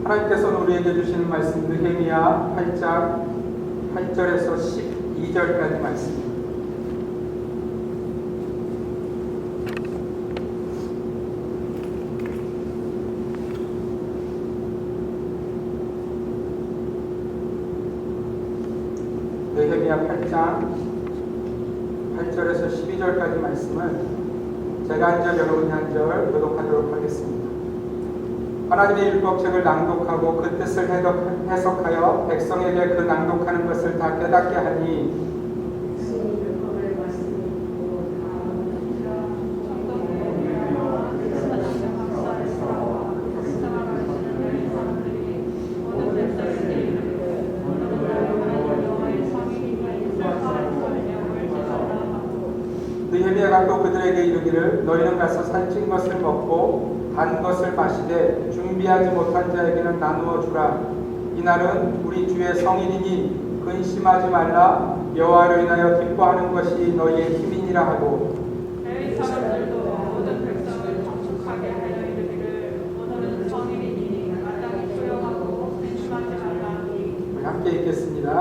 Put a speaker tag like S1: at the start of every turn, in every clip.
S1: 하나님께서는 우리에게 주시는 말씀 느헤미야 8장 8절에서 12절까지 말씀입니다. 느헤미야 8장 8절에서 12절까지 말씀을 제가 한 절 여러분이 한 절 교독하도록 하겠습니다. 하나님의 율법책을 낭독하고 그 뜻을 해석하여 백성에게 그 낭독하는 것을 다 깨닫게 하니 느헤미야가 또 그들에게 이르기를 너희는 가서 살찐 것을 먹고 단 것을 마시되 준비하지 못한 자에게는 나누어 주라. 이날은 우리 주의 성일이니 근심하지 말라. 여호와를 인하여 기뻐하는 것이 너희의 힘이니라 하고
S2: 레위 사람들도 모든 백성을 정숙하게 하여 이르기를 오늘은 성일이니 마땅히 조용하고 근심하지 말라.
S1: 함께 읽겠습니다.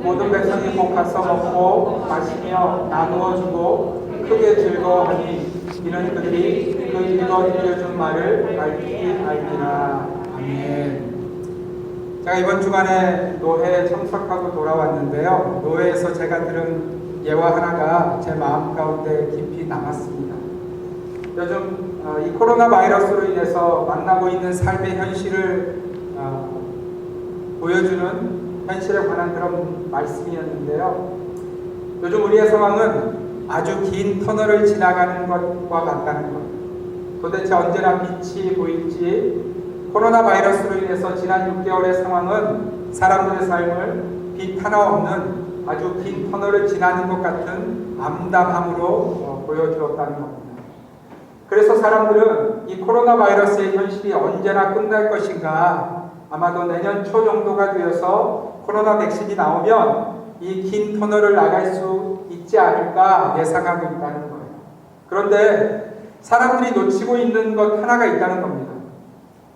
S1: 모든 백성이 곧 가서 먹고 마시며 나누어 주고 크게 즐거워하니 이는 그들이 그 읽어 들려준 말을 알기 알리라. 아멘. 제가 이번 주간에 노회에 참석하고 돌아왔는데요. 노회에서 제가 들은 예화 하나가 제 마음 가운데 깊이 남았습니다. 요즘 이 코로나 바이러스로 인해서 만나고 있는 삶의 현실을 보여주는 현실에 관한 그런 말씀이었는데요. 요즘 우리의 상황은 아주 긴 터널을 지나가는 것과 같다는 것. 도대체 언제나 빛이 보일지 코로나 바이러스로 인해서 지난 6개월의 상황은 사람들의 삶을 빛 하나 없는 아주 긴 터널을 지나는 것 같은 암담함으로 보여주었다는 겁니다. 그래서 사람들은 이 코로나 바이러스의 현실이 언제나 끝날 것인가, 아마도 내년 초 정도가 되어서 코로나 백신이 나오면 이 긴 터널을 나갈 수 있지 않을까 예상하고 있다는 거예요. 그런데 사람들이 놓치고 있는 것 하나가 있다는 겁니다.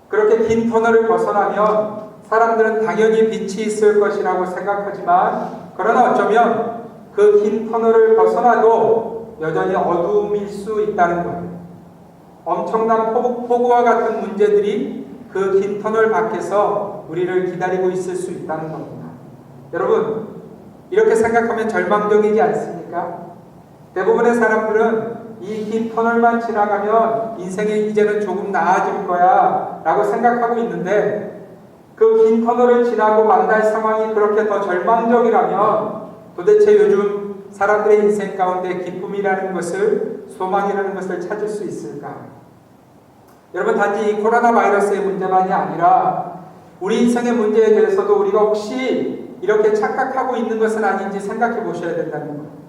S1: 그렇게 긴 터널을 벗어나면 사람들은 당연히 빛이 있을 것이라고 생각하지만, 그러나 어쩌면 그 긴 터널을 벗어나도 여전히 어두움일 수 있다는 거예요. 엄청난 폭우와 같은 문제들이 그 긴 터널 밖에서 우리를 기다리고 있을 수 있다는 겁니다. 여러분, 이렇게 생각하면 절망적이지 않습니까? 대부분의 사람들은 이 긴 터널만 지나가면 인생이 이제는 조금 나아질 거야 라고 생각하고 있는데, 그 긴 터널을 지나고 만날 상황이 그렇게 더 절망적이라면 도대체 요즘 사람들의 인생 가운데 기쁨이라는 것을, 소망이라는 것을 찾을 수 있을까? 여러분, 단지 이 코로나 바이러스의 문제만이 아니라 우리 인생의 문제에 대해서도 우리가 혹시 이렇게 착각하고 있는 것은 아닌지 생각해 보셔야 된다는 거예요.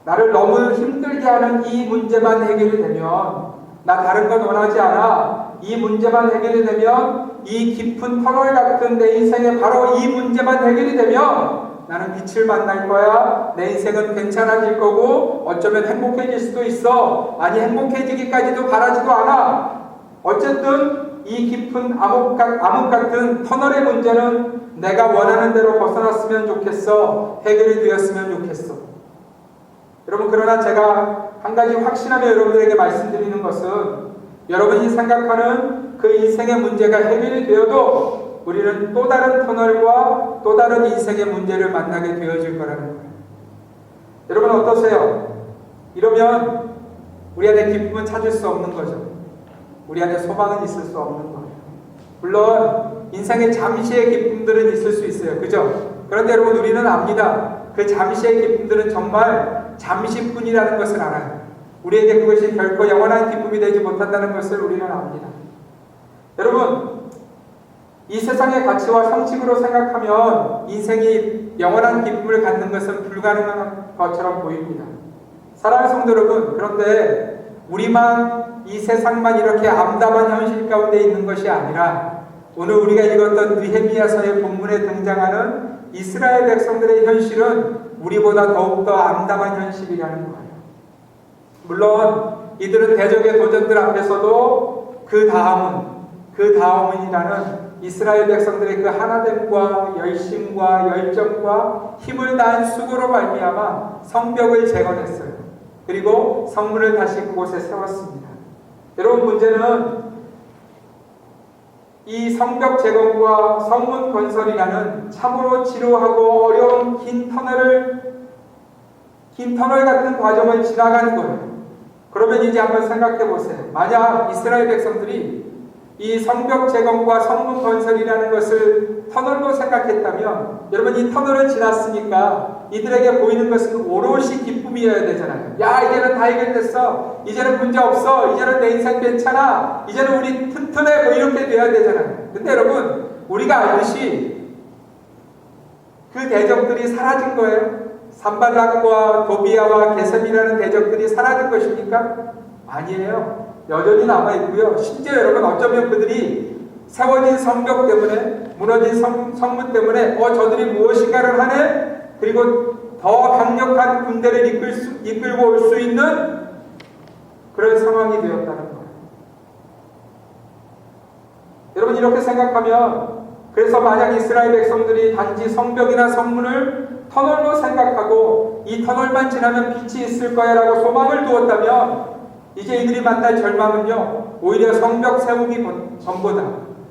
S1: 나를 너무 힘들게 하는 이 문제만 해결이 되면, 나 다른 건 원하지 않아, 이 문제만 해결이 되면, 이 깊은 터널 같은 내 인생에 바로 이 문제만 해결이 되면 나는 빛을 만날 거야, 내 인생은 괜찮아질 거고 어쩌면 행복해질 수도 있어, 아니 행복해지기까지도 바라지도 않아, 어쨌든 이 깊은 암흑 같은 터널의 문제는 내가 원하는 대로 벗어났으면 좋겠어, 해결이 되었으면 좋겠어. 여러분, 그러나 제가 한 가지 확신하며 여러분들에게 말씀드리는 것은, 여러분이 생각하는 그 인생의 문제가 해결이 되어도 우리는 또 다른 터널과 또 다른 인생의 문제를 만나게 되어질 거라는 거예요. 여러분 어떠세요? 이러면 우리 안에 기쁨은 찾을 수 없는 거죠. 우리 안에 소망은 있을 수 없는 거예요. 물론 인생의 잠시의 기쁨들은 있을 수 있어요. 그죠? 그런데 여러분, 우리는 압니다. 그 잠시의 기쁨들은 정말 잠시뿐이라는 것을 알아요. 우리에게 그것이 결코 영원한 기쁨이 되지 못한다는 것을 우리는 압니다. 여러분, 이 세상의 가치와 상식으로 생각하면 인생이 영원한 기쁨을 갖는 것은 불가능한 것처럼 보입니다. 사랑하는 성도 여러분, 그런데 우리만, 이 세상만 이렇게 암담한 현실 가운데 있는 것이 아니라, 오늘 우리가 읽었던 느헤미야서의 본문에 등장하는 이스라엘 백성들의 현실은 우리보다 더욱더 암담한 현실이라는 거예요. 물론 이들은 대적의 도전들 앞에서도 그 다음은이라는 이스라엘 백성들의 그 하나됨과 열심과 열정과 힘을 다한 수고로 말미암아 성벽을 재건했어요. 그리고 성문을 다시 그곳에 세웠습니다. 여러분, 문제는 이 성벽 재건과 성문 건설이라는 참으로 지루하고 어려운 긴 터널 같은 과정을 지나가는 거예요. 그러면 이제 한번 생각해 보세요. 만약 이스라엘 백성들이 이 성벽 재건과 성문 건설이라는 것을 터널로 생각했다면, 여러분, 이 터널을 지났으니까 이들에게 보이는 것은 오롯이 기쁨이어야 되잖아요. 야, 이제는 다 해결됐어. 이제는 문제 없어. 이제는 내 인생 괜찮아. 이제는 우리 튼튼해. 뭐 이렇게 돼야 되잖아요. 근데 여러분, 우리가 알듯이 그 대적들이 사라진 거예요. 산발락과 도비아와 게셈이라는 대적들이 사라진 것입니까? 아니에요. 여전히 남아있고요. 심지어 여러분, 어쩌면 그들이 세워진 성벽 때문에, 무너진 성문 때문에 저들이 무엇인가를 하네? 그리고 더 강력한 군대를 이끌고 올 수 있는 그런 상황이 되었다는 거예요. 여러분, 이렇게 생각하면, 그래서 만약 이스라엘 백성들이 단지 성벽이나 성문을 터널로 생각하고 이 터널만 지나면 빛이 있을 거야 라고 소망을 두었다면, 이제 이들이 만날 절망은요, 오히려 성벽 세우기 전보다,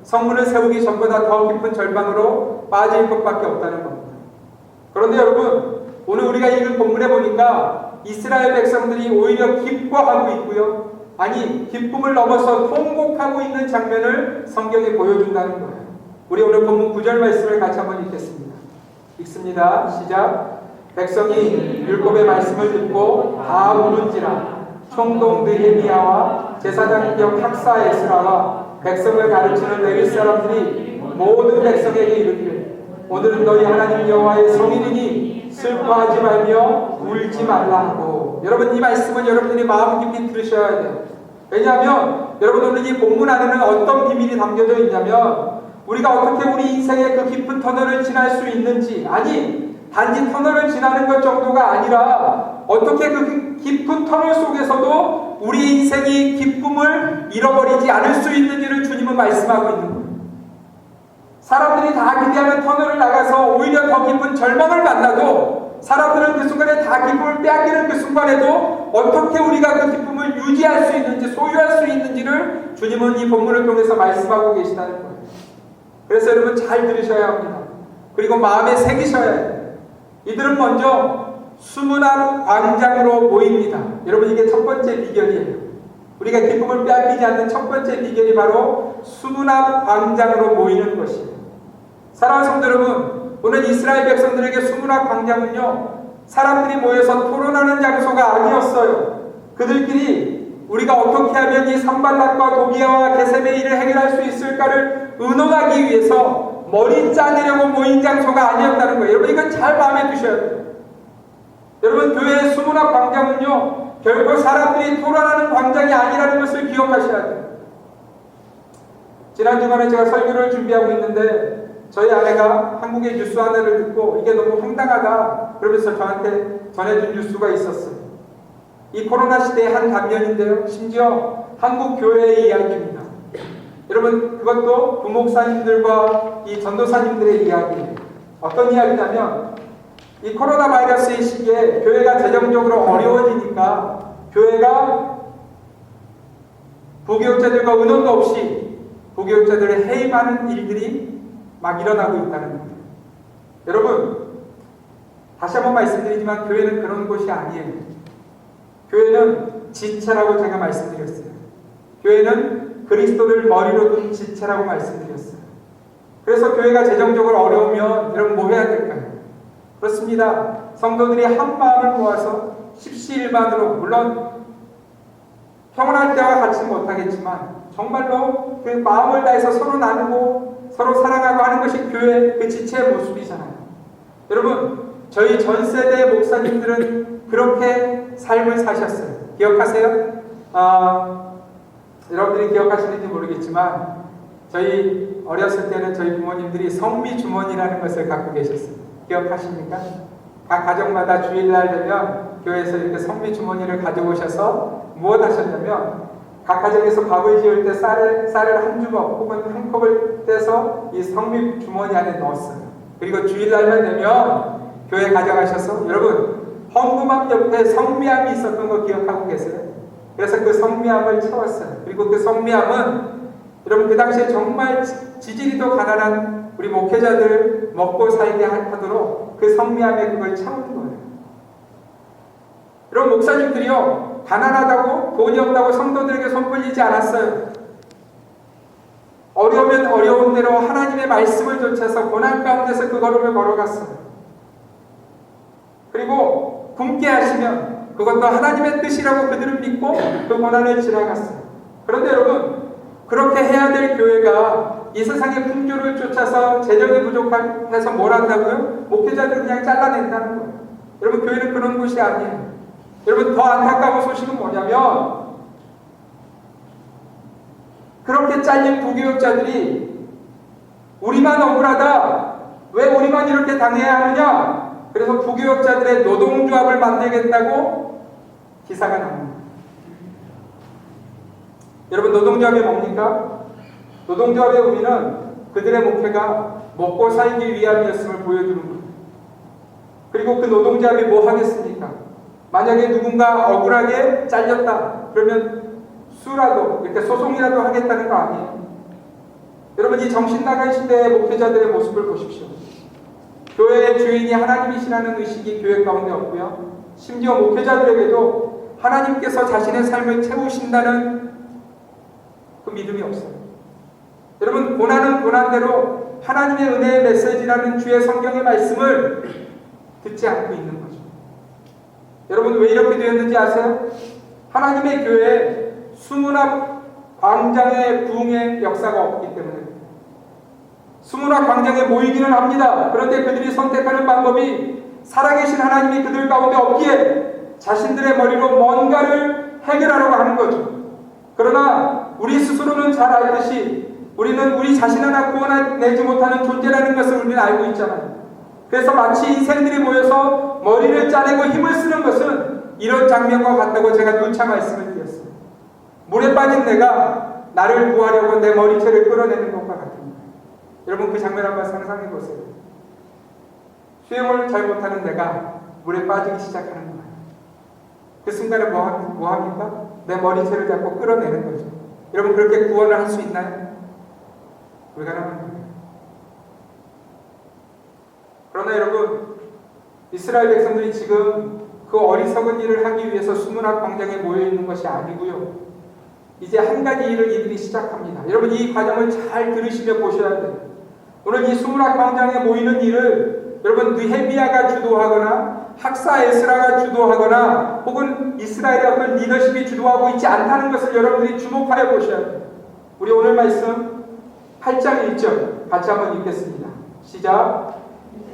S1: 성문을 세우기 전보다 더 깊은 절망으로 빠질 것밖에 없다는 겁니다. 그런데 여러분, 오늘 우리가 읽은 본문에 보니까 이스라엘 백성들이 오히려 기뻐하고 있고요, 아니, 기쁨을 넘어서 통곡하고 있는 장면을 성경에 보여준다는 거예요. 우리 오늘 본문 9절 말씀을 같이 한번 읽겠습니다. 읽습니다. 시작. 백성이 율법의 말씀을 듣고 다 우는지라. 총독 느헤미야와 제사장격 학사 에스라와 백성을 가르치는 레위 사람들이 모든 백성에게 이르기를, 오늘은 너희 하나님 여호와의 성일이니 슬퍼하지 말며 울지 말라 하고. 여러분, 이 말씀은 여러분들이 마음 깊이 들으셔야 돼요. 왜냐하면 여러분, 오늘 이 본문 안에는 어떤 비밀이 담겨져 있냐면, 우리가 어떻게 우리 인생의 그 깊은 터널을 지날 수 있는지, 아니 단지 터널을 지나는 것 정도가 아니라 어떻게 그 깊은 터널 속에서도 우리 인생이 기쁨을 잃어버리지 않을 수 있는지를 주님은 말씀하고 있는 거예요. 사람들이 다 기대하는 터널을 나가서 오히려 더 깊은 절망을 만나도, 사람들은 그 순간에 다 기쁨을 빼앗기는 그 순간에도 어떻게 우리가 그 기쁨을 유지할 수 있는지, 소유할 수 있는지를 주님은 이 본문을 통해서 말씀하고 계시다는 거예요. 그래서 여러분, 잘 들으셔야 합니다. 그리고 마음에 새기셔야 해요. 이들은 먼저 수문 앞 광장으로 모입니다. 여러분, 이게 첫 번째 비결이에요. 우리가 기쁨을 빼앗기지 않는 첫 번째 비결이 바로 수문 앞 광장으로 모이는 것이에요. 사랑하는 성도 여러분, 오늘 이스라엘 백성들에게 수문 앞 광장은요, 사람들이 모여서 토론하는 장소가 아니었어요. 그들끼리 우리가 어떻게 하면 이 산발락과 도비아와 게셈의 일을 해결할 수 있을까를 의논하기 위해서 머리 짜내려고 모인 장소가 아니었다는 거예요. 여러분, 이건 잘 마음에 두셔야 돼요. 여러분, 교회의 수문 앞 광장은요, 결코 사람들이 토론하는 광장이 아니라는 것을 기억하셔야 돼요. 지난 주간에 제가 설교를 준비하고 있는데, 저희 아내가 한국의 뉴스 하나를 듣고 이게 너무 황당하다 그러면서 저한테 전해준 뉴스가 있었어요. 이 코로나 시대의 한 단면인데요, 심지어 한국 교회의 이야기입니다. 여러분, 그것도 부목사님들과 이 전도사님들의 이야기예요. 어떤 이야기냐면, 이 코로나 바이러스의 시기에 교회가 재정적으로 어려워지니까 교회가 부교육자들과 의논도 없이 부교육자들을 해임하는 일들이 막 일어나고 있다는 겁니다. 여러분, 다시 한번 말씀드리지만 교회는 그런 곳이 아니에요. 교회는 지체라고 제가 말씀드렸어요. 교회는 그리스도를 머리로 둔 지체라고 말씀드렸어요. 그래서 교회가 재정적으로 어려우면 여러분 뭐 해야 될까요? 그렇습니다. 성도들이 한 마음을 모아서 십시일반으로, 물론 평온할 때와 같이 못하겠지만 정말로 그 마음을 다해서 서로 나누고 서로 사랑하고 하는 것이 교회 그 지체의 모습이잖아요. 여러분, 저희 전 세대의 목사님들은 그렇게 삶을 사셨어요. 기억하세요? 여러분들이 기억하시는지 모르겠지만 저희 어렸을 때는 저희 부모님들이 성미 주머니라는 것을 갖고 계셨어요. 기억하십니까? 각 가정마다 주일날 되면 교회에서 이렇게 성미 주머니를 가져오셔서 무엇 하셨냐면 각 가정에서 밥을 지을 때 쌀을 한 주먹 혹은 한 컵을 떼서 이 성미 주머니 안에 넣었어요. 그리고 주일날만 되면 교회 가져가셔서, 여러분 헌금함 옆에 성미함이 있었던 거 기억하고 계세요? 그래서 그 성미함을 채웠어요. 그리고 그 성미함은 여러분 그 당시에 정말 지지리도 가난한 우리 목회자들 먹고 살게 하도록 그 성미함에 그걸 채우는 거예요. 여러분 목사님들이요, 가난하다고 돈이 없다고 성도들에게 손 벌리지 않았어요. 어려우면 어려운 대로 하나님의 말씀을 좇아서 고난 가운데서 그 걸음을 걸어갔어요. 그리고 굶게 하시면 그것도 하나님의 뜻이라고 그들은 믿고 그 고난을 지나갔어요. 그런데 여러분, 그렇게 해야 될 교회가 이 세상의 풍조를 쫓아서 재정이 부족해서 뭘 한다고요? 목회자들 그냥 잘라낸다는 거예요. 여러분, 교회는 그런 곳이 아니에요. 여러분, 더 안타까운 소식은 뭐냐면, 그렇게 잘린 부교육자들이 우리만 억울하다, 왜 우리만 이렇게 당해야 하느냐, 그래서 부교육자들의 노동조합을 만들겠다고 기사가 나옵니다. 여러분, 노동조합이 뭡니까? 노동조합의 의미는 그들의 목회가 먹고 살기 위함이었음을 보여주는 거예요. 그리고 그 노동조합이 뭐 하겠습니까? 만약에 누군가 억울하게 잘렸다 그러면 수라도, 이렇게 소송이라도 하겠다는 거 아니에요? 여러분, 이 정신 나간 시대의 목회자들의 모습을 보십시오. 교회의 주인이 하나님이시라는 의식이 교회 가운데 없고요, 심지어 목회자들에게도 하나님께서 자신의 삶을 채우신다는 그 믿음이 없어요. 여러분, 고난은 고난대로 하나님의 은혜의 메시지라는 주의 성경의 말씀을 듣지 않고 있는 거죠. 여러분, 왜 이렇게 되었는지 아세요? 하나님의 교회에 수문학 광장의 부흥의 역사가 없기 때문에. 수문학 광장에 모이기는 합니다. 그런데 그들이 선택하는 방법이 살아계신 하나님이 그들 가운데 없기에 자신들의 머리로 뭔가를 해결하려고 하는 거죠. 그러나 우리 스스로는 잘 알듯이 우리는 우리 자신 하나 구원내지 못하는 존재라는 것을 우리는 알고 있잖아요. 그래서 마치 인생들이 모여서 머리를 짜내고 힘을 쓰는 것은 이런 장면과 같다고 제가 누차 말씀을 드렸어요. 물에 빠진 내가 나를 구하려고 내 머리채를 끌어내는 것과 같은 거예요. 여러분, 그 장면 한번 상상해 보세요. 수영을 잘 못하는 내가 물에 빠지기 시작하는 거예요. 그 순간에 뭐 합니까? 내 머리채를 잡고 끌어내는 거죠. 여러분, 그렇게 구원을 할 수 있나요? 불가능한 거예요. 그러나 여러분, 이스라엘 백성들이 지금 그 어리석은 일을 하기 위해서 수문학 광장에 모여 있는 것이 아니고요, 이제 한 가지 일을 이들이 시작합니다. 여러분, 이 과정을 잘 들으시며 보셔야 돼요. 오늘 이 수문학 광장에 모이는 일을 여러분 느헤미야가 주도하거나 학사 에스라가 주도하거나 혹은 이스라엘의 어떤 리더십이 주도하고 있지 않다는 것을 여러분들이 주목하여 보셔야 돼요. 우리 오늘 말씀 8장 1절 같이 한번 읽겠습니다. 시작.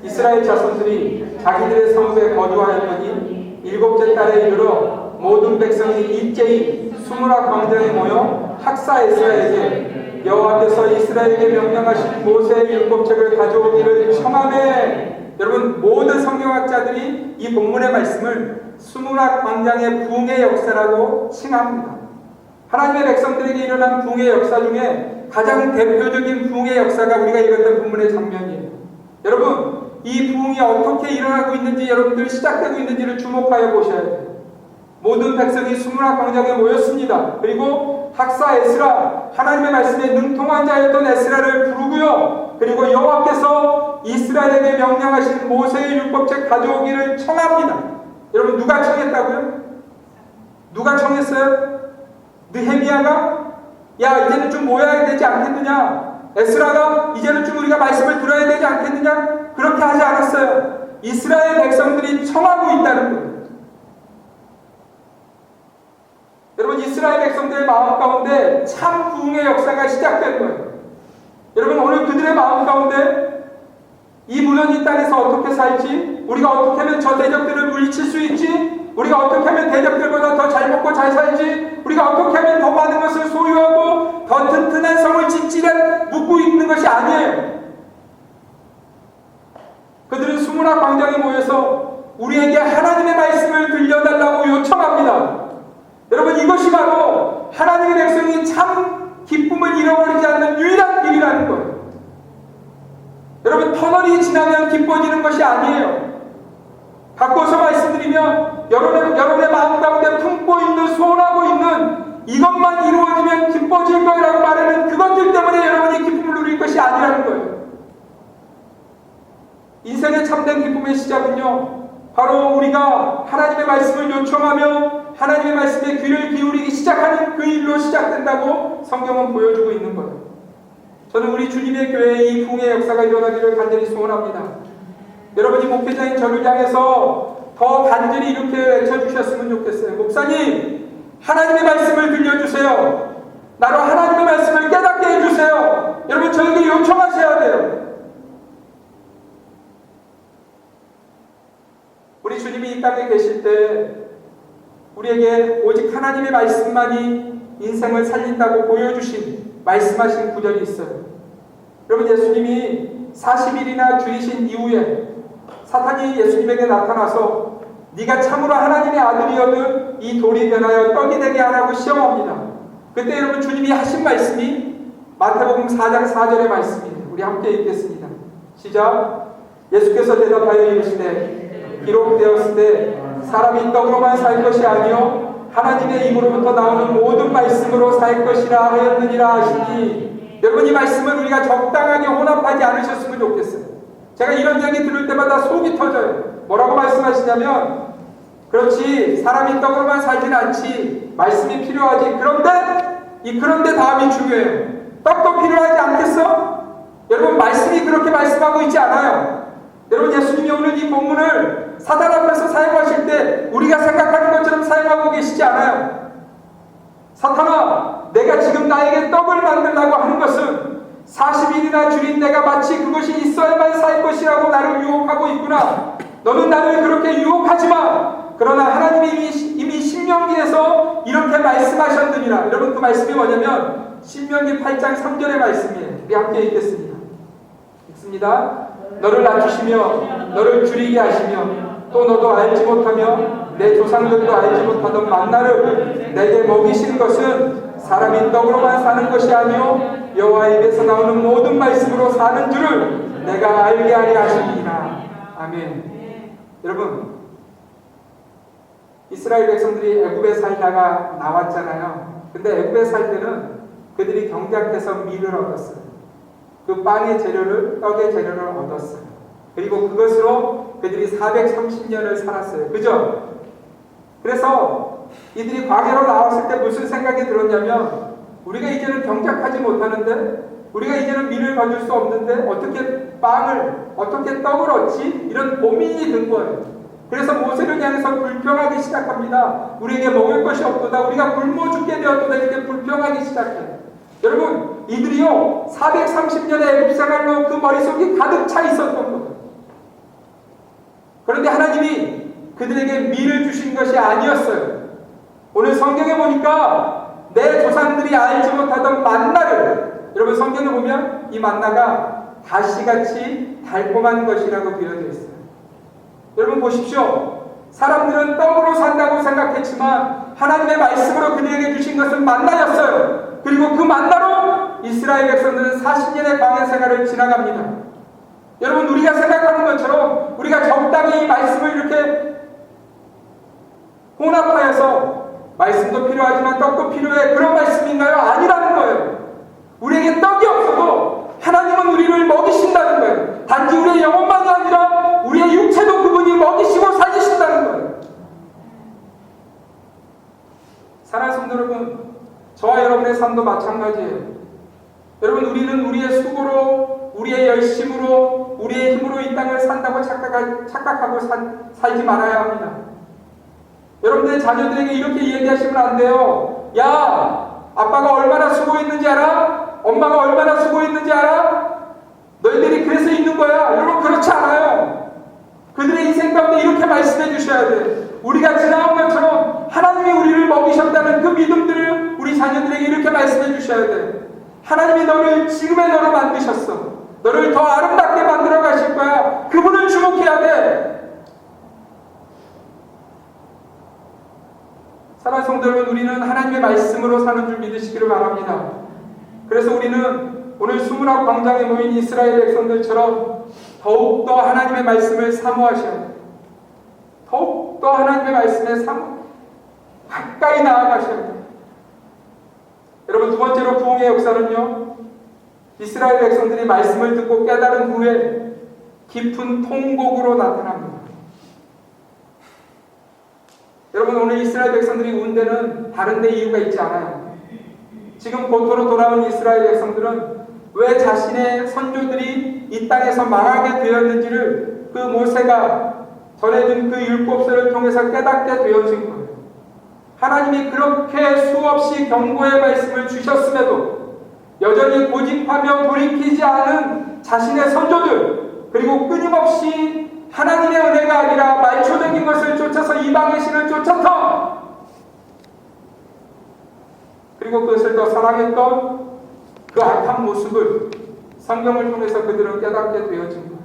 S1: 이스라엘 자손들이 자기들의 성읍에 거주하였더니 일곱째 달에 이르러 모든 백성이 일제히 수문학 광장에 모여 학사 에스라에게 여호와께서 이스라엘에게 명령하신 모세의 율법책을 가져오기를 청하매. 여러분, 모든 성경학자들이 이 본문의 말씀을 수문학 광장의 부흥의 역사라고 칭합니다. 하나님의 백성들에게 일어난 부흥의 역사 중에 가장 대표적인 부흥의 역사가 우리가 읽었던 본문의 장면이에요. 여러분, 이 부흥이 어떻게 일어나고 있는지, 여러분들 시작되고 있는지를 주목하여 보셔야 돼요. 모든 백성이 수문학 광장에 모였습니다. 그리고 학사 에스라, 하나님의 말씀에 능통한 자였던 에스라를 부르고요, 그리고 여호와께서 이스라엘에게 명령하신 모세의 율법책 가져오기를 청합니다. 여러분, 누가 청했다고요? 누가 청했어요? 느헤미야가? 야, 이제는 좀 모여야 되지 않겠느냐? 에스라가? 이제는 좀 우리가 말씀을 들어야 되지 않겠느냐? 그렇게 하지 않았어요. 이스라엘 백성들이 청하고 있다는 거예요. 여러분, 이스라엘 백성들의 마음 가운데 참 부흥의 역사가 시작된 거예요. 여러분, 오늘 그들의 마음 가운데 이 무너진 땅에서 어떻게 살지? 우리가 어떻게 하면 저 대적들을 물리칠 수 있지? 우리가 어떻게 하면 대적들보다 더 잘 먹고 잘 살지? 우리가 어떻게 하면 더 많은 것을 소유하고 더 튼튼한 성을 짓지를 묻고 있는 것이 아니에요. 그들은 수문학 광장에 모여서 우리에게 하나님의 말씀을 들려달라고 요청합니다. 여러분, 이것이 바로 하나님의 터널이 지나면 기뻐지는 것이 아니에요. 바꿔서 말씀드리면 여러분의 마음 가운데 품고 있는, 소원하고 있는 이것만 이루어지면 기뻐질 거라고 말하는 그것들 때문에 여러분이 기쁨을 누릴 것이 아니라는 거예요. 인생의 참된 기쁨의 시작은요, 바로 우리가 하나님의 말씀을 요청하며 하나님의 말씀에 귀를 기울이기 시작하는 그 일로 시작된다고 성경은 보여주고 있는 거예요. 저는 우리 주님의 교회에 이 부흥의 역사가 일어나기를 간절히 소원합니다. 여러분이 목회자인 저를 향해서 더 간절히 이렇게 외쳐주셨으면 좋겠어요. 목사님, 하나님의 말씀을 들려주세요. 나로 하나님의 말씀을 깨닫게 해주세요. 여러분, 저에게 요청하셔야 돼요. 우리 주님이 이 땅에 계실 때 우리에게 오직 하나님의 말씀만이 인생을 살린다고 보여주신, 말씀하신 구절이 있어요. 여러분, 예수님이 40일이나 죽이신 이후에 사탄이 예수님에게 나타나서 네가 참으로 하나님의 아들이어든 이 돌이 변하여 떡이 되게 하라고 시험합니다. 그때 여러분, 주님이 하신 말씀이 마태복음 4장 4절의 말씀이에요. 우리 함께 읽겠습니다. 시작. 예수께서 대답하여 이르시되 기록되었으되 사람이 떡으로만 살 것이 아니요 하나님의 입으로부터 나오는 모든 말씀으로 살 것이라 하였느니라 하시니, 여러분, 이 말씀을 우리가 적당하게 혼합하지 않으셨으면 좋겠어요. 제가 이런 얘기 들을 때마다 속이 터져요. 뭐라고 말씀하시냐면, 그렇지, 사람이 떡으로만 살지는 않지, 말씀이 필요하지. 그런데 다음이 중요해요. 떡도 필요하지 않겠어? 여러분, 말씀이 그렇게 말씀하고 있지 않아요. 여러분, 예수님이 오늘 이 본문을 사단 앞에서 사용하실 때 우리가 생각하는 것처럼 사용하고 계시지 않아요. 사탄아, 내가 지금 나에게 떡을 만들라고 하는 것은 40일이나 줄인 내가 마치 그것이 있어야만 살 것이라고 나를 유혹하고 있구나. 너는 나를 그렇게 유혹하지 마. 그러나 하나님이 이미 신명기에서 이렇게 말씀하셨느니라. 여러분, 그 말씀이 뭐냐면 신명기 8장 3절의 말씀이에요. 우리 함께 읽겠습니다. 읽습니다. 너를 낮추시며 너를 줄이게 하시며 또 너도 알지 못하며 내 조상들도 알지 못하던 만나를 내게 먹이신 것은 사람이 떡으로만 사는 것이 아니요 여호와 입에서 나오는 모든 말씀으로 사는 줄을 내가 알게 하려 하시니라. 아멘. 여러분, 이스라엘 백성들이 애굽에 살다가 나왔잖아요. 근데 애굽에 살 때는 그들이 경작해서 밀을 얻었어요. 그 빵의 재료를, 떡의 재료를 얻었어요. 그리고 그것으로 그들이 430년을 살았어요. 그죠? 그래서 이들이 광야로 나왔을 때 무슨 생각이 들었냐면, 우리가 이제는 경작하지 못하는데, 우리가 이제는 밀을 거둘 수 없는데 어떻게 떡을 얻지? 이런 고민이 든 거예요. 그래서 모세를 향해서 불평하기 시작합니다. 우리에게 먹을 것이 없도다. 우리가 굶어 죽게 되었도다. 이렇게 불평하기 시작해요. 여러분, 이들이요 430년의 애굽 생활로 그 머릿속이 가득 차 있었던 거예요. 그런데 하나님이 그들에게 밀을 주신 것이 아니었어요. 오늘 성경에 보니까 내 조상들이 알지 못하던 만나를, 여러분, 성경에 보면 이 만나가 가시같이 달콤한 것이라고 비유되어 있어요. 여러분 보십시오. 사람들은 떡으로 산다고 생각했지만 하나님의 말씀으로 그들에게 주신 것은 만나였어요. 그리고 그 만나로 이스라엘 백성들은 40년의 광야 생활을 지나갑니다. 여러분, 우리가 생각하는 것처럼 우리가 적당히 이 말씀을 이렇게 혼합하여서 말씀도 필요하지만 떡도 필요해, 그런 말씀인가요? 아니라는 거예요. 우리에게 떡이 없어도 하나님은 우리를 먹이신다는 거예요. 단지 우리의 영혼만이 아니라 우리의 육체도 그분이 먹이시고 살리신다는 거예요. 사랑하는 성도 여러분, 저와 여러분의 삶도 마찬가지예요. 여러분, 우리는 우리의 수고로, 우리의 열심으로, 우리의 힘으로 이 땅을 산다고 착각하고 살지 말아야 합니다. 여러분들의 자녀들에게 이렇게 얘기하시면 안 돼요. 야, 아빠가 얼마나 수고했는지 알아? 엄마가 얼마나 수고했는지 알아? 너희들이 그래서 있는 거야. 여러분, 그렇지 않아요. 그들의 인생 가운데 이렇게 말씀해 주셔야 돼. 우리가 지나온 것처럼 하나님이 우리를 먹이셨다는 그 믿음들을 우리 자녀들에게 이렇게 말씀해 주셔야 돼. 하나님이 너를 지금의 너로 만드셨어. 너를 더 아름답게 만들어 가실 거야. 그분을 주목해야 돼. 사랑하는 성도 여러분, 우리는 하나님의 말씀으로 사는 줄 믿으시기를 바랍니다. 그래서 우리는 오늘 수문학 광장에 모인 이스라엘 백성들처럼 더욱더 하나님의 말씀을 사모하셔야 돼요. 더욱더 하나님의 말씀에 가까이 나아가셔야 돼요. 여러분, 두 번째로 부흥의 역사는요, 이스라엘 백성들이 말씀을 듣고 깨달은 후에 깊은 통곡으로 나타납니다. 여러분, 오늘 이스라엘 백성들이 운 데는 다른 데 이유가 있지 않아요. 지금 고토로 돌아온 이스라엘 백성들은 왜 자신의 선조들이 이 땅에서 망하게 되었는지를 그 모세가 전해준 그 율법서를 통해서 깨닫게 되어진 거예요. 하나님이 그렇게 수없이 경고의 말씀을 주셨음에도 여전히 고집하며 돌이키지 않은 자신의 선조들, 그리고 끊임없이 하나님의 은혜가 아니라 말초적인 것을 쫓아서 이방의 신을 쫓았던, 그리고 그것을 더 사랑했던 그 악한 모습을 성경을 통해서 그들은 깨닫게 되어진 거예요.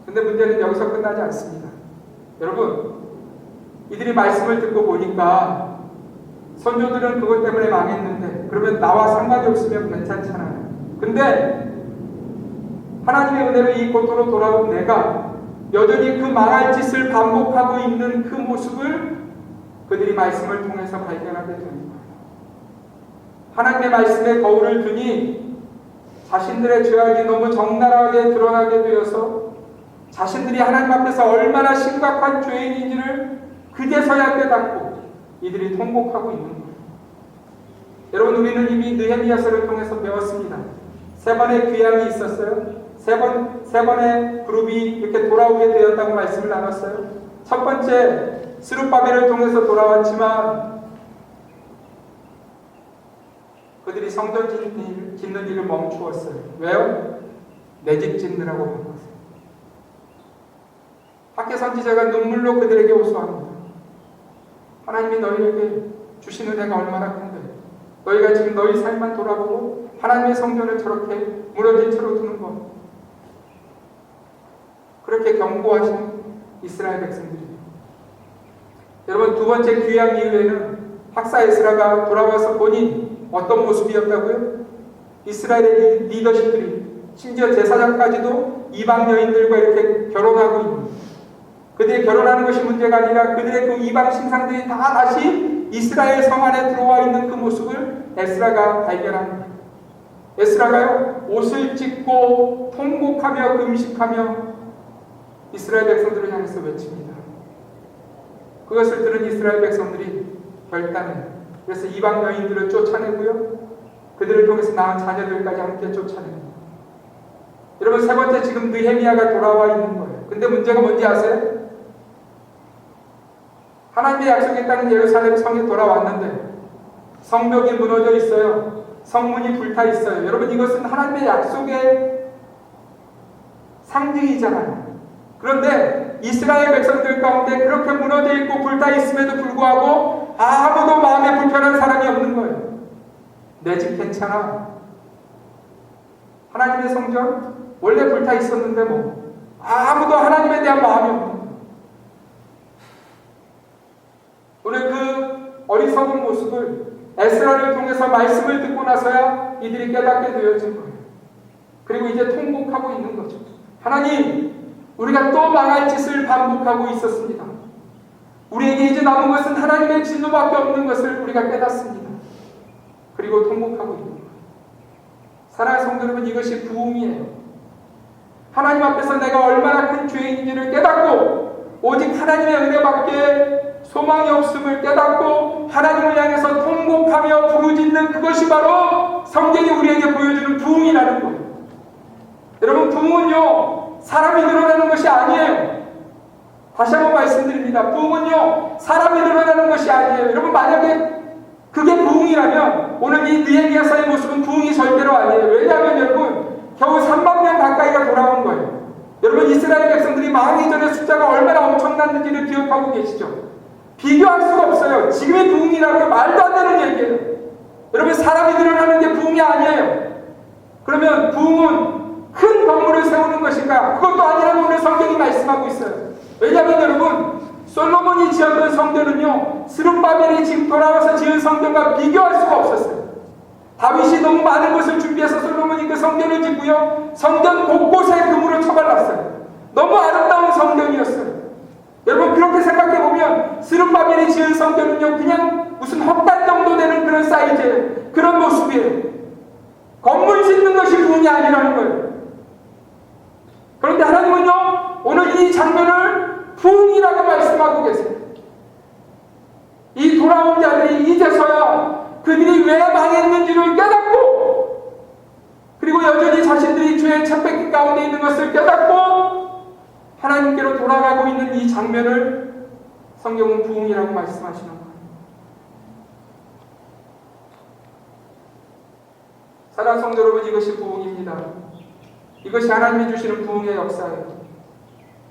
S1: 근데 문제는 여기서 끝나지 않습니다. 여러분, 이들이 말씀을 듣고 보니까 선조들은 그것 때문에 망했는데 그러면 나와 상관이 없으면 괜찮잖아요. 근데 하나님의 은혜로 이 고토로 돌아온 내가 여전히 그 망할 짓을 반복하고 있는 그 모습을 그들이 말씀을 통해서 발견하게 되는 거예요. 하나님의 말씀에 거울을 두니 자신들의 죄악이 너무 적나라하게 드러나게 되어서 자신들이 하나님 앞에서 얼마나 심각한 죄인인지를 그제서야 깨닫고 이들이 통곡하고 있는 거예요. 여러분, 우리는 이미 느헤미야서를 통해서 배웠습니다. 세 번의 귀향이 있었어요. 세 번의 그룹이 이렇게 돌아오게 되었다고 말씀을 나눴어요. 첫 번째, 스룹바벨을 통해서 돌아왔지만 그들이 성전 짓는 일을 멈추었어요. 왜요? 내 집 짓느라고 한 거예요. 학개 선지자가 눈물로 그들에게 호소합니다. 하나님이 너희에게 주신 은혜가 얼마나 큰데 너희가 지금 너희 삶만 돌아보고 하나님의 성전을 저렇게 무너진 채로 두는 것. 그렇게 경고하신 이스라엘 백성들이에요. 여러분, 두 번째 귀향 이후에는 학사 에스라가 돌아와서 보니 어떤 모습이었다고요? 이스라엘의 리더십들이, 심지어 제사장까지도 이방 여인들과 이렇게 결혼하고 있는, 그들이 결혼하는 것이 문제가 아니라 그들의 그 이방 신상들이 다 다시 이스라엘 성 안에 들어와 있는 그 모습을 에스라가 발견합니다. 에스라가요, 옷을 찢고 통곡하며 금식하며 이스라엘 백성들을 향해서 외칩니다. 그것을 들은 이스라엘 백성들이 결단해요. 그래서 이방 여인들을 쫓아내고요, 그들을 통해서 낳은 자녀들까지 함께 쫓아냅니다. 여러분, 세 번째, 지금 느헤미야가 돌아와 있는 거예요. 근데 문제가 뭔지 아세요? 하나님의 약속의 땅 예루살렘 성에 돌아왔는데 성벽이 무너져 있어요. 성문이 불타 있어요. 여러분, 이것은 하나님의 약속의 상징이잖아요. 그런데 이스라엘 백성들 가운데 그렇게 무너져 있고 불타 있음에도 불구하고 아무도 마음에 불편한 사람이 없는 거예요. 내 집 괜찮아. 하나님의 성전 원래 불타 있었는데 뭐 아무도 하나님에 대한 마음이 없는 거예요. 오늘 그 어리석은 모습을 에스라를 통해서 말씀을 듣고 나서야 이들이 깨닫게 되어진 거예요. 그리고 이제 통곡하고 있는 거죠. 하나님, 우리가 또 망할 짓을 반복하고 있었습니다. 우리에게 이제 남은 것은 하나님의 진노밖에 없는 것을 우리가 깨닫습니다. 그리고 통곡하고 있는 거예요. 사랑하는 성도 여러분, 이것이 부흥이에요. 하나님 앞에서 내가 얼마나 큰 죄인인지를 깨닫고 오직 하나님의 은혜밖에 소망이 없음을 깨닫고 하나님을 향해서 통곡하며 부르짖는 그것이 바로 성경이 우리에게 보여주는 부흥이라는 거예요. 여러분, 부흥은요, 사람이 늘어나는 것이 아니에요. 다시 한번 말씀드립니다. 부흥은요, 사람이 늘어나는 것이 아니에요. 여러분, 만약에 그게 부흥이라면 오늘 이 느헤미야서의 모습은 부흥이 절대로 아니에요. 왜냐하면 여러분, 겨우 3만 명 가까이가 돌아온 거예요. 여러분, 이스라엘 백성들이 망하기 전에 숫자가 얼마나 엄청났는지를 기억하고 계시죠? 비교할 수가 없어요. 지금의 부흥이라고 말도 안 되는 얘기예요. 여러분, 사람이 늘어나는 게 부흥이 아니에요. 그러면 부흥은 큰 건물을 세우는 것인가? 그것도 아니라고 오늘 성경이 말씀하고 있어요. 왜냐하면 여러분, 솔로몬이 지었던 성전은요, 스룹바벨이 지금 돌아와서 지은 성전과 비교할 수가 없었어요. 다윗이 너무 많은 것을 준비해서 솔로몬이 그 성전을 짓고요. 성전 곳곳에 금으로 처발랐어요. 너무 아름다운 성전이었어요. 여러분 그렇게 생각해보면 스룹바벨이 지은 성전은요 그냥 무슨 헛간 정도 되는 그런 사이즈예요. 그런 모습이에요. 건물 짓는 것이 부흥이 아니라는 거예요. 그런데 하나님은요 오늘 이 장면을 부흥이라고 말씀하고 계세요. 이 돌아온 자들이 이제서야 그들이 왜 망했는지를 깨닫고, 그리고 여전히 자신들이 죄의 착백기 가운데 있는 것을 깨닫고 하나님께로 돌아가고 있는 이 장면을 성경은 부흥이라고 말씀하시는 거예요. 사랑하는 성도 여러분, 이것이 부흥입니다. 이것이 하나님이 주시는 부흥의 역사예요.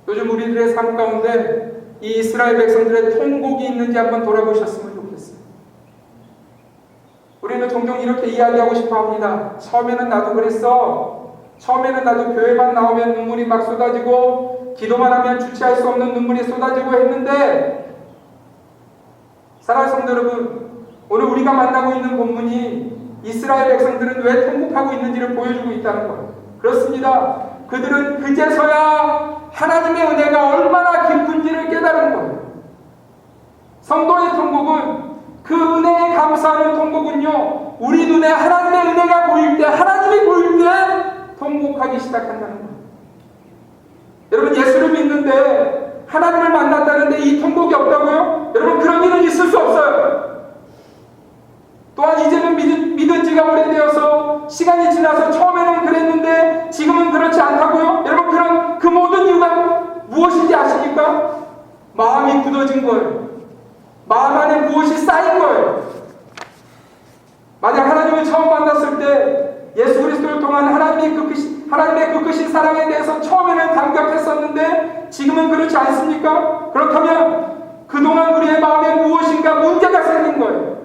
S1: 요즘 우리들의 삶 가운데 이 이스라엘 백성들의 통곡이 있는지 한번 돌아보셨으면 좋겠어요. 우리는 종종 이렇게 이야기하고 싶어 합니다. 처음에는 나도 그랬어. 처음에는 나도 교회만 나오면 눈물이 막 쏟아지고 기도만 하면 주체할 수 없는 눈물이 쏟아지고 했는데, 사랑하는 성도 여러분, 오늘 우리가 만나고 있는 본문이 이스라엘 백성들은 왜 통곡하고 있는지를 보여주고 있다는 거예요. 그렇습니다. 그들은 그제서야 하나님의 은혜가 얼마나 깊은지를 깨달은 거예요. 성도의 통곡은, 그 은혜에 감사하는 통곡은요, 우리 눈에 하나님의 은혜가 보일 때, 하나님이 보일 때 통곡하기 시작한다는 거예요. 여러분, 예수를 믿는데 하나님을 만났다는데 이 통곡이 없다고요? 여러분, 그런 일은 있을 수 없어요. 또한 이제는 믿은 지가 오래되어서 시간이 지나서 처음에는 그랬는데 지금은 그렇지 않다고요? 여러분, 그 모든 이유가 무엇인지 아십니까? 마음이 굳어진 거예요. 마음 안에 무엇이 쌓인 거예요. 만약 하나님을 처음 만났을 때 예수 그리스도를 통한 하나님의 그 크신 사랑에 대해서 처음에는 감격했었는데 지금은 그렇지 않습니까? 그렇다면 그동안 우리의 마음에 무엇인가 문제가 생긴 거예요.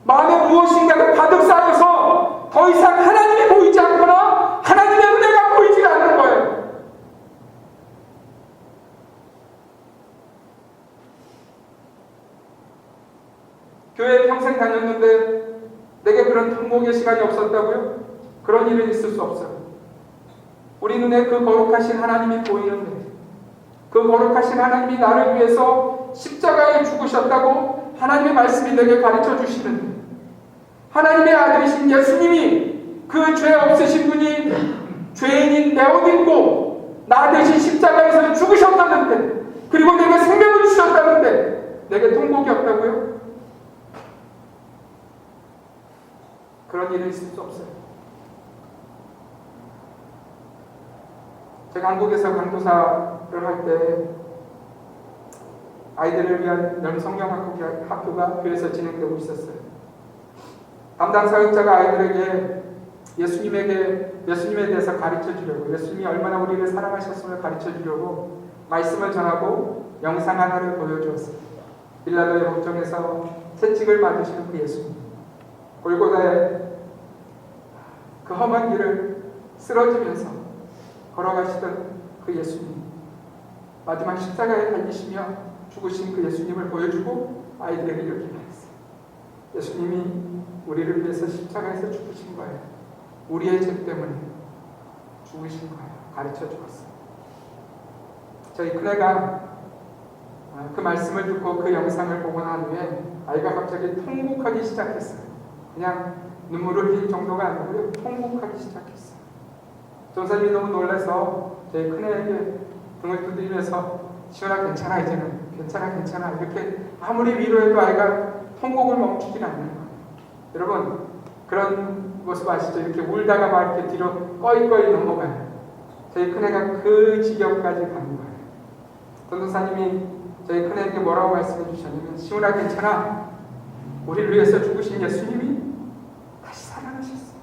S1: 마음에 무엇인가가 가득 쌓여서 더 이상 하나님이 보이지 않거나 하나님의 은혜가 보이지 않는 거예요. 교회에 평생 다녔는데 내게 그런 통곡의 시간이 없었다고요? 그런 일은 있을 수 없어요. 우리 눈에 그 거룩하신 하나님이 보이는데, 그 거룩하신 하나님이 나를 위해서 십자가에 죽으셨다고 하나님의 말씀이 내게 가르쳐 주시는데, 하나님의 아들이신 예수님이 그 죄 없으신 분이 죄인인 내 옷 입고 나 대신 십자가에서 죽으셨다는데, 그리고 내게 생명을 주셨다는데 내게 통곡이 없다고요? 그런 일은 있을 수 없어요. 제가 한국에서 강도사를 할 때 아이들을 위한 영성령 학교가 교회에서 진행되고 있었어요. 담당 사역자가 아이들에게 예수님에 대해서 가르쳐 주려고, 예수님이 얼마나 우리를 사랑하셨음을 가르쳐 주려고 말씀을 전하고 영상 하나를 보여주었어요. 빌라도의 목전에서 채찍을 맞으시는 그 예수님, 골고다의 그 험한 길을 쓰러지면서 걸어가시던 그 예수님, 마지막 십자가에 달리시며 죽으신 그 예수님을 보여주고 아이들에게 이렇게 말했어요. 예수님이 우리를 위해서 십자가에서 죽으신 거예요. 우리의 죄 때문에 죽으신 거예요. 가르쳐 주었어요. 저희 큰애가 그 말씀을 듣고 그 영상을 보고 난 후에 아이가 갑자기 통곡하기 시작했어요. 그냥 눈물을 흘릴 정도가 아니고요, 통곡하기 시작했어요. 전사님이 너무 놀라서 저희 큰애에게 등을 두드리면서 시원아 괜찮아, 이제는 괜찮아 이렇게 아무리 위로해도 아이가 통곡을 멈추진 않는 거예요. 여러분, 그런 모습 아시죠? 이렇게 울다가 막 이렇게 뒤로 꺼이꺼이 넘어가요. 저희 큰애가 그 지경까지 간 거예요. 전도사님이 저희 큰애에게 뭐라고 말씀해 주셨냐면, 시온아 괜찮아, 우리를 위해서 죽으신 예수님이 다시 살아나셨어.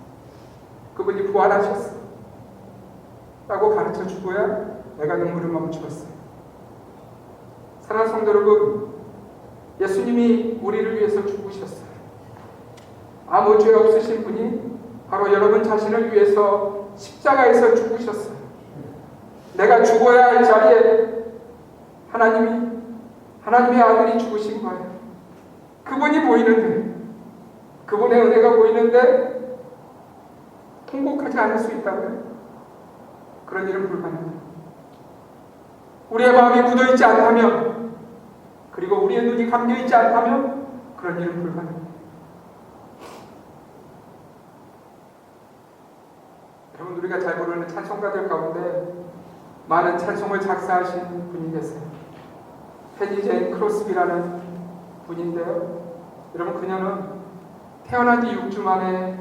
S1: 그분이 부활하셨어 라고 가르쳐 주고야 내가 눈물을 멈추었어요. 사랑하는 성도 여러분, 예수님이 우리를 위해서 죽으셨어요. 아무 죄 없으신 분이 바로 여러분 자신을 위해서 십자가에서 죽으셨어요. 내가 죽어야 할 자리에 하나님의 아들이 죽으신 거예요. 그분이 보이는데, 그분의 은혜가 보이는데 통곡하지 않을 수 있다고요? 그런 일은 불가능합니다. 우리의 마음이 굳어있지 않다면, 그리고 우리의 눈이 감겨있지 않다면 그런 일은 불가능합니다. 여러분, 우리가 잘 부르는 찬송가들 가운데 많은 찬송을 작사하신 분이 계세요. 페니 제인 크로스비라는 분인데요. 여러분, 그녀는 태어난 지 6주 만에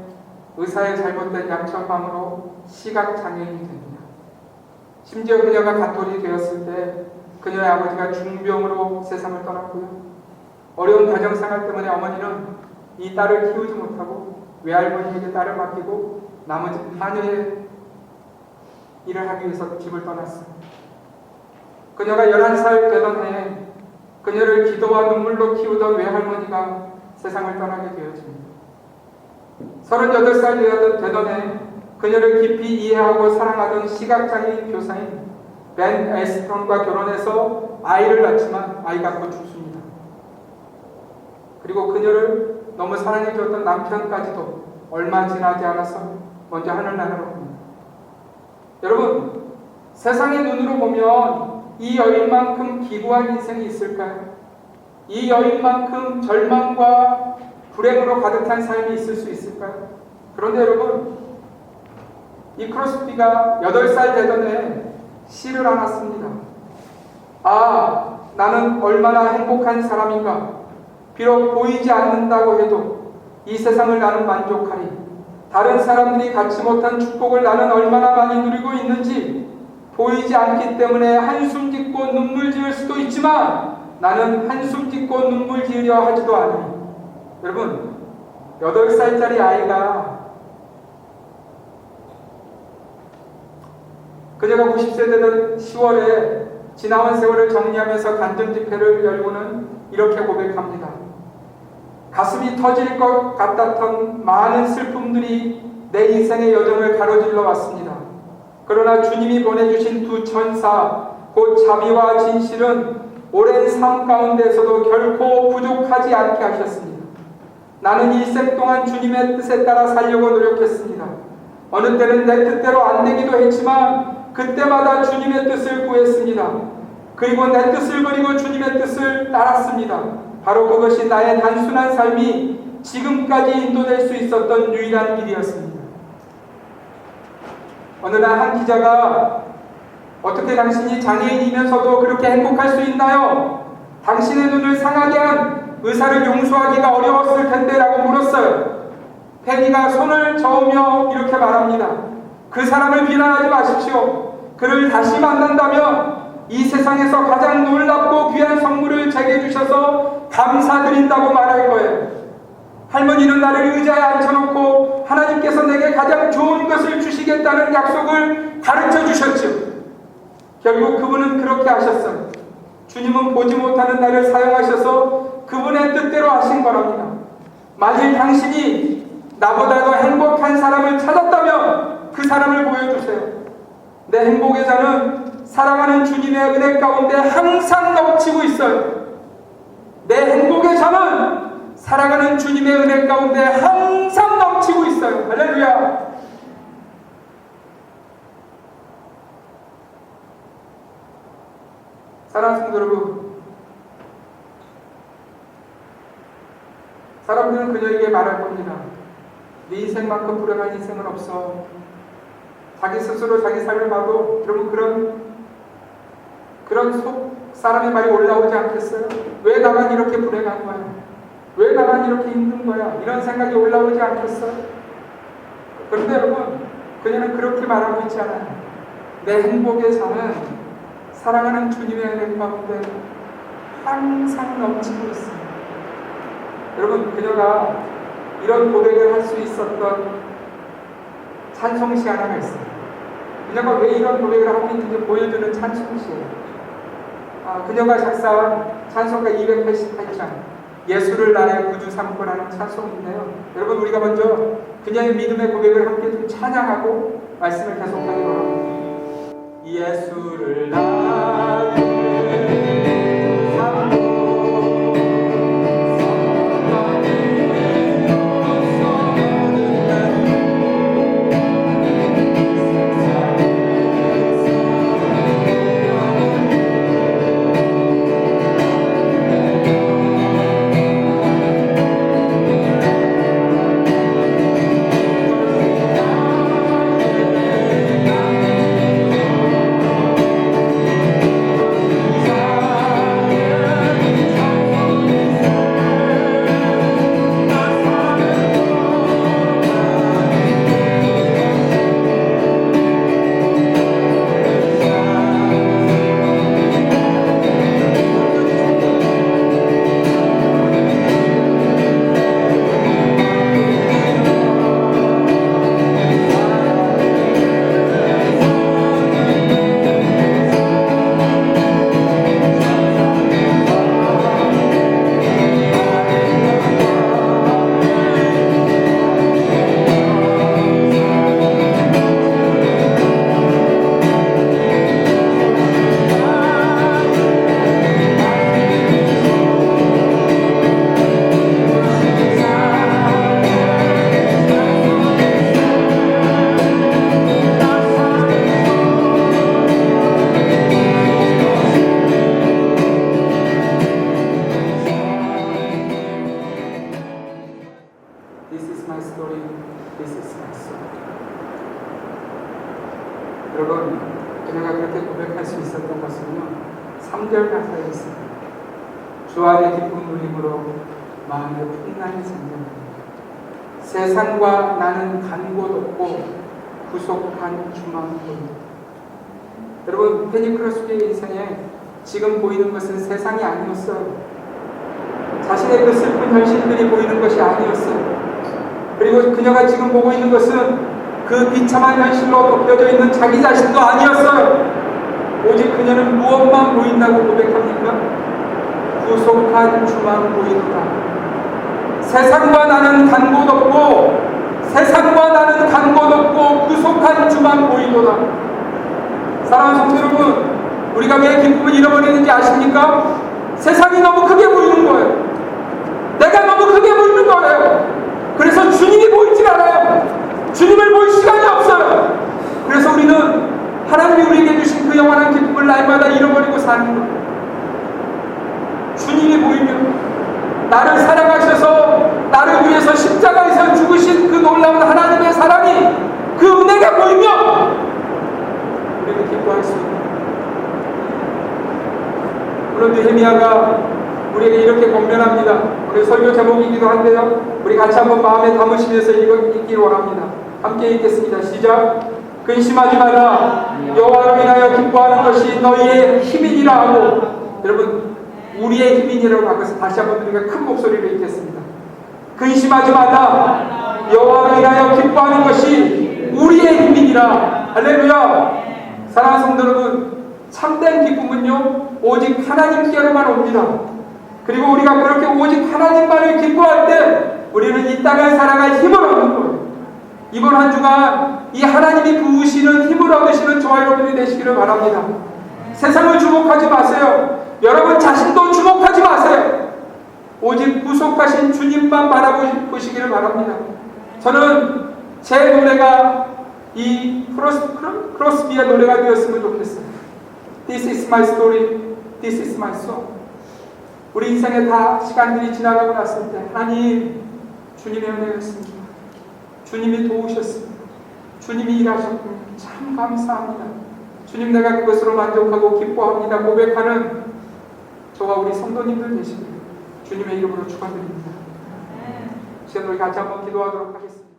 S1: 의사의 잘못된 약처방으로 시각장애인이 됩니다. 심지어 그녀가 갓돌이 되었을 때 그녀의 아버지가 중병으로 세상을 떠났고요. 어려운 가정생활 때문에 어머니는 이 딸을 키우지 못하고 외할머니에게 딸을 맡기고 나머지 하녀의 일을 하기 위해서 집을 떠났어요. 그녀가 11살 되던 해에 그녀를 기도와 눈물로 키우던 외할머니가 세상을 떠나게 되어집니다. 38살 되던 해 그녀를 깊이 이해하고 사랑하던 시각장애인 교사인 벤 에스턴과 결혼해서 아이를 낳지만 아이가 곧 죽습니다. 그리고 그녀를 너무 사랑해줬던 남편까지도 얼마 지나지 않아서 먼저 하늘나라로 갑니다. 여러분, 세상의 눈으로 보면 이 여인만큼 기구한 인생이 있을까요? 이 여인만큼 절망과 불행으로 가득한 삶이 있을 수 있을까요? 그런데 여러분, 이 크로스비가 8살 되던 해에 시를 하나 씁니다. 아, 나는 얼마나 행복한 사람인가. 비록 보이지 않는다고 해도 이 세상을 나는 만족하리. 다른 사람들이 갖지 못한 축복을 나는 얼마나 많이 누리고 있는지 보이지 않기 때문에 한숨 짓고 눈물 지을 수도 있지만 나는 한숨 짓고 눈물 지으려 하지도 않으리. 여러분, 8살짜리 아이가 그녀가 90세 되던 10월에 지나온 세월을 정리하면서 간증 집회를 열고는 이렇게 고백합니다. 가슴이 터질 것 같았던 많은 슬픔들이 내 인생의 여정을 가로질러 왔습니다. 그러나 주님이 보내주신 두 천사, 곧 자비와 진실은 오랜 삶 가운데서도 결코 부족하지 않게 하셨습니다. 나는 일생 동안 주님의 뜻에 따라 살려고 노력했습니다. 어느 때는 내 뜻대로 안 되기도 했지만 그때마다 주님의 뜻을 구했습니다. 그리고 내 뜻을 버리고 주님의 뜻을 따랐습니다. 바로 그것이 나의 단순한 삶이 지금까지 인도될 수 있었던 유일한 길이었습니다. 어느 날 한 기자가 어떻게 당신이 장애인이면서도 그렇게 행복할 수 있나요? 당신의 눈을 상하게 한 의사를 용서하기가 어려웠을 텐데 라고 물었어요. 페니가 손을 저으며 이렇게 말합니다. 그 사람을 비난하지 마십시오. 그를 다시 만난다면 이 세상에서 가장 놀랍고 귀한 선물을 제게 주셔서 감사드린다고 말할 거예요. 할머니는 나를 의자에 앉혀놓고 하나님께서 내게 가장 좋은 것을 주시겠다는 약속을 가르쳐 주셨죠. 결국 그분은 그렇게 하셨어요. 주님은 보지 못하는 나를 사용하셔서 그분의 뜻대로 하신 거랍니다. 만일 당신이 나보다 더 행복한 사람을 찾았다면 그 사람을 보여주세요. 내 행복의 잔은 사랑하는 주님의 은혜 가운데 항상 넘치고 있어요. 내 행복의 잔은 사랑하는 주님의 은혜 가운데 항상 넘치고 있어요. 할렐루야. 사랑하는 성도 여러분, 사람들은 그녀에게 말할 겁니다. 네 인생만큼 불행한 인생은 없어. 자기 스스로 자기 삶을 봐도 여러분 그런 속 사람의 말이 올라오지 않겠어요? 왜 나만 이렇게 불행한 거야? 왜 나만 이렇게 힘든 거야? 이런 생각이 올라오지 않겠어요? 그런데 여러분, 그녀는 그렇게 말하고 있지 않아요. 내 행복의 잔은 사랑하는 주님의 은혜 가운데 항상 넘치고 있습니다. 여러분, 그녀가 이런 고백을 할 수 있었던 찬송시 하나가 있습니다. 그녀가 왜 이런 고백을 하고 있는지 보여주는 찬송시예요. 그녀가 작사한 찬송가 288장 예수를 나의 구주 삼고라는 찬송인데요. 여러분, 우리가 먼저 그녀의 믿음의 고백을 함께 좀 찬양하고 말씀을 계속하기 바랍니다. 예수를 나의 This is my story. This is my song. 여러분, 그녀가 그렇게 고백할 수 있었던 것은요, 3절 가사에 있습니다. 주 안에 기쁨 누림으로 마음에 풍랑이 생깁니다. 세상과 나는 간 곳 없고 구속한 주만 보인다. 여러분, 페니 크로스비의 인생에 지금 보이는 것은 세상이 아니었어요. 자신의 그 슬픈 현실들이 보이는 것이 아니었어요. 그리고 그녀가 지금 보고 있는 것은 그 비참한 현실로 덮여져 있는 자기 자신도 아니었어요. 오직 그녀는 무엇만 보인다고 고백합니까? 구속한 주만 보이노라. 세상과 나는 간 곳 없고, 세상과 나는 간 곳 없고 구속한 주만 보이노라. 사랑하는 성도 여러분, 우리가 왜 기쁨을 잃어버리는지 아십니까? 세상이 너무 크게 보이는 거예요. 내가 너무 크게 보이는 거예요. 그래서 주님이 보이질 않아요. 주님을 볼 시간이 없어요. 그래서 우리는 하나님이 우리에게 주신 그 영원한 기쁨을 날마다 잃어버리고 사는 거예요. 주님이 보이면, 나를 사랑하셔서 나를 위해서 십자가에서 죽으신 그 놀라운 하나님의 사랑이, 그 은혜가 보이면 우리는 기뻐할 수 있는 거예요. 물론 느헤미야가 우리에게 이렇게 권면합니다. 우리 설교 제목이기도 한데요, 우리 같이 한번 마음에 담으시면서 읽기 원합니다. 함께 읽겠습니다. 시작. 근심하지 마라. 여호와를 인하여 기뻐하는 것이 너희의 힘이니라 하고, 여러분, 우리의 힘이니라고 하고서 다시 한번 우리가 큰 목소리로 읽겠습니다. 근심하지 마라. 여호와를 인하여 기뻐하는 것이 우리의 힘이니라. 할렐루야. 사랑하는 성도 여러분, 참된 기쁨은요, 오직 하나님께로만 옵니다. 그리고 우리가 그렇게 오직 하나님만을 기뻐할 때 우리는 이 땅을 살아갈 힘을 얻는 거예요. 이번 한 주간 이 하나님이 부으시는 힘을 얻으시는 저와 여러분이 되시기를 바랍니다. 세상을 주목하지 마세요. 여러분 자신도 주목하지 마세요. 오직 구속하신 주님만 바라보시기를 바랍니다. 저는 제 노래가 이 크로스비의 노래가 되었으면 좋겠어요. This is my story. This is my song. 우리 인생에 다 시간들이 지나가고 났을 때, 하나님, 주님의 은혜였습니다. 주님이 도우셨습니다. 주님이 일하셨고 참 감사합니다. 주님, 내가 그것으로 만족하고 기뻐합니다. 고백하는 저와 우리 성도님들 되시길 주님의 이름으로 축원드립니다. 지금 우리 같이 한번 기도하도록 하겠습니다.